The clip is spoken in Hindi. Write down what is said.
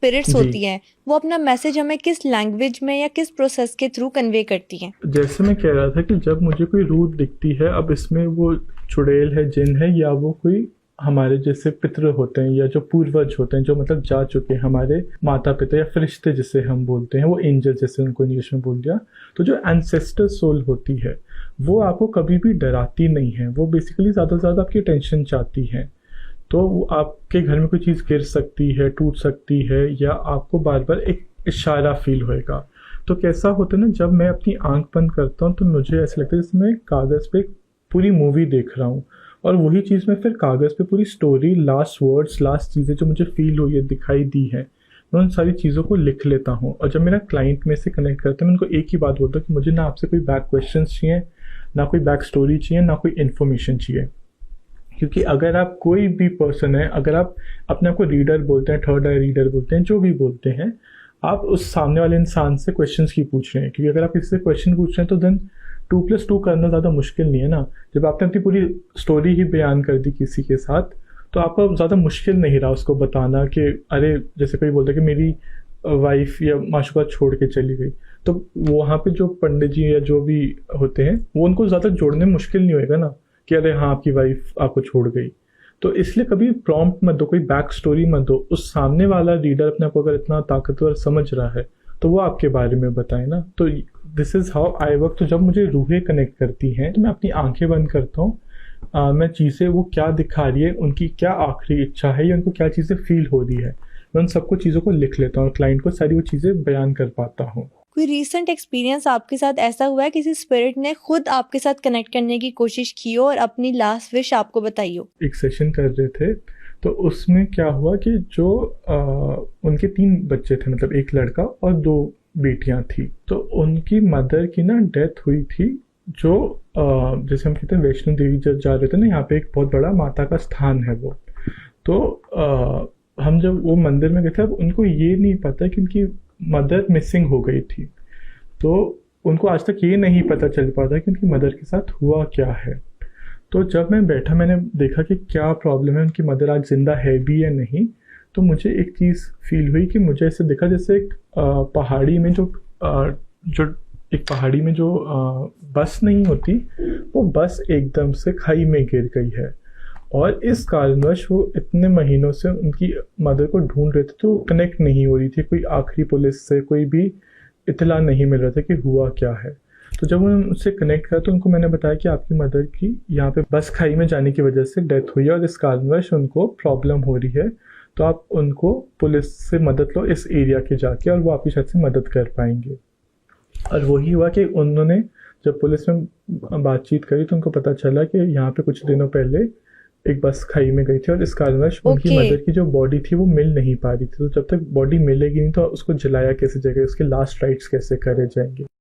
स्पिरिट्स जी। होती हैं वो अपना मैसेज हमें किस लैंग्वेज में या किस प्रोसेस के थ्रू कन्वे करती हैं? जैसे मैं कह रहा था कि जब मुझे कोई रूह दिखती है, अब इसमें वो चुड़ैल है, जिन है, या वो कोई हमारे जैसे पितृ होते हैं या जो पूर्वज होते हैं जो मतलब जा चुके हैं, हमारे माता पिता या फरिश्ते जिसे हम बोलते हैं, वो एंजल जैसे उनको इंग्लिश में बोल दिया। तो जो एंसेस्टर सोल होती है वो आपको कभी भी डराती नहीं है, वो बेसिकली ज़्यादा से ज़्यादा आपकी टेंशन चाहती है। तो वो आपके घर में कोई चीज़ गिर सकती है, टूट सकती है, या आपको बार बार एक इशारा फील होएगा। तो कैसा होता है ना, जब मैं अपनी आंख बंद करता हूँ तो मुझे ऐसा लगता है जैसे मैं कागज़ पे एक पूरी मूवी देख रहा हूँ, और वही चीज़ मैं फिर कागज़ पे पूरी स्टोरी, लास्ट वर्ड्स, लास्ट चीज़ें जो मुझे फील हुई है, दिखाई दी है, मैं उन सारी चीज़ों को लिख लेता हूँ। और जब मेरा क्लाइंट में से कनेक्ट करता है, मैं उनको एक ही बात बोलता हूँ कि मुझे ना आपसे कोई बैक क्वेश्चन चाहिए, ना कोई बैक स्टोरी चाहिए, ना कोई इन्फॉर्मेशन चाहिए। क्योंकि अगर आप कोई भी पर्सन है, अगर आप अपने आप को रीडर बोलते हैं, थर्ड आई रीडर बोलते हैं, जो भी बोलते हैं, आप उस सामने वाले इंसान से क्वेश्चंस की पूछ रहे हैं। क्योंकि अगर आप इससे क्वेश्चन पूछ रहे हैं तो देन 2+2 करना ज़्यादा मुश्किल नहीं है ना। जब आपने अपनी पूरी स्टोरी ही बयान कर दी किसी के साथ, तो आपको ज़्यादा मुश्किल नहीं रहा उसको बताना कि अरे, जैसे कोई बोलता है कि मेरी वाइफ या माशूका छोड़ के चली गई, तो वहाँ पे जो पंडित जी या जो भी होते हैं वो उनको ज़्यादा जोड़ने में मुश्किल नहीं होएगा ना कि अरे हाँ आपकी वाइफ आपको छोड़ गई। तो इसलिए कभी प्रॉम्प्ट मत दो, कोई बैक स्टोरी मत दो। उस सामने वाला रीडर अपने आप को अगर इतना ताकतवर समझ रहा है तो वो आपके बारे में बताए ना। तो this is how I work. तो जब मुझे रूहें कनेक्ट करती हैं तो मैं अपनी आंखें बंद करता हूँ, मैं चीज़ें वो क्या दिखा रही है, उनकी क्या आखिरी इच्छा है, या उनको क्या चीज़ें फील हो रही है, मैं उन सबको चीज़ों को लिख लेता हूँ और क्लाइंट को सारी वो चीज़ें बयान कर पाता हूँ। कोई रीसेंट एक्सपीरियंस आपके साथ ऐसा हुआ है किसी स्पिरिट ने खुद आपके साथ कनेक्ट करने की कोशिश की हो और अपनी लास्ट विश आपको बताई हो? एक सेशन कर रहे थे तो उसमें क्या हुआ कि जो उनके 3 बच्चे थे, मतलब एक लड़का और 2 बेटियां थी। तो उनकी मदर की ना डेथ हुई थी। जो जैसे हम कहते हैं वैष्णो देवी जब जा रहे थे ना, यहाँ पे एक बहुत बड़ा माता का स्थान है वो। तो हम जब वो मंदिर में गए थे, अब उनको ये नहीं पता कि उनकी मदर मिसिंग हो गई थी। तो उनको आज तक ये नहीं पता चल पाता कि उनकी मदर के साथ हुआ क्या है। तो जब मैं बैठा, मैंने देखा कि क्या प्रॉब्लम है, उनकी मदर आज ज़िंदा है भी या नहीं। तो मुझे एक चीज़ फील हुई कि मुझे ऐसे देखा जैसे एक पहाड़ी में एक पहाड़ी में जो बस नहीं होती, वो बस एकदम से खाई में गिर गई है। और इस कारणवश वो इतने महीनों से उनकी मदर को ढूंढ रहे थे, तो कनेक्ट नहीं हो रही थी। कोई आखिरी पुलिस से कोई भी इत्तला नहीं मिल रहा था कि हुआ क्या है। तो जब उन्होंने मुझसे कनेक्ट किया तो उनको मैंने बताया कि आपकी मदर की यहाँ पे बस खाई में जाने की वजह से डेथ हुई है और इस कारणवश उनको प्रॉब्लम हो रही है। तो आप उनको पुलिस से मदद लो इस एरिया के जाके, और वो आपकी शायद से मदद कर पाएंगे। और वही हुआ कि उन्होंने जब पुलिस में बातचीत करी तो उनको पता चला कि यहाँ पे कुछ दिनों पहले एक बस खाई में गई थी, और इस कारणवश उनकी मदर की जो बॉडी थी वो मिल नहीं पा रही थी। तो जब तक बॉडी मिलेगी नहीं तो उसको जलाया कैसे जाएगा, उसके लास्ट राइट्स कैसे करे जाएंगे।